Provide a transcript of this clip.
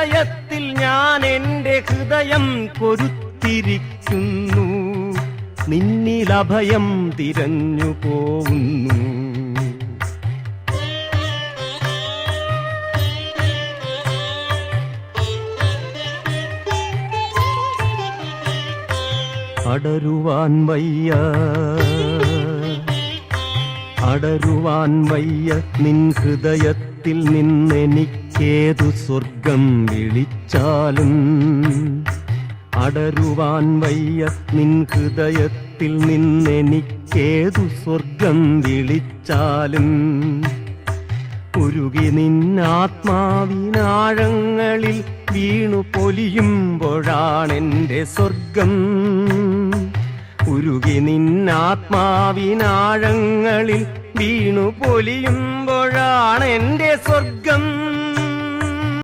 ഹൃദയത്തിൽ ഞാൻ എൻ്റെ ഹൃദയം കൊരുത്തിരിക്കുന്നു, നിന്നിൽ അഭയം തിരഞ്ഞു പോവുന്നു. അടരുവാൻ വയ്യ, അടരുവാൻ വയ്യ നിൻ ഹൃദയത്തിൽ നിന്നെനിക്കേതു സ്വർഗം വിളിച്ചാലും. അടരുവാൻ വയ്യ നിൻ ഹൃദയത്തിൽ നിന്നെനിക്കേതു സ്വർഗം വിളിച്ചാലും. ഉരുകി നിന്നാത്മാവിനാഴങ്ങളിൽ വീണു പൊലിയുമ്പോഴാണെൻ്റെ സ്വർഗം. ഉരുകി നിന്നാത്മാവിനാഴങ്ങളിൽ വീണു പൊലിയുമ്പോഴാണെൻ്റെ സ്വർഗം.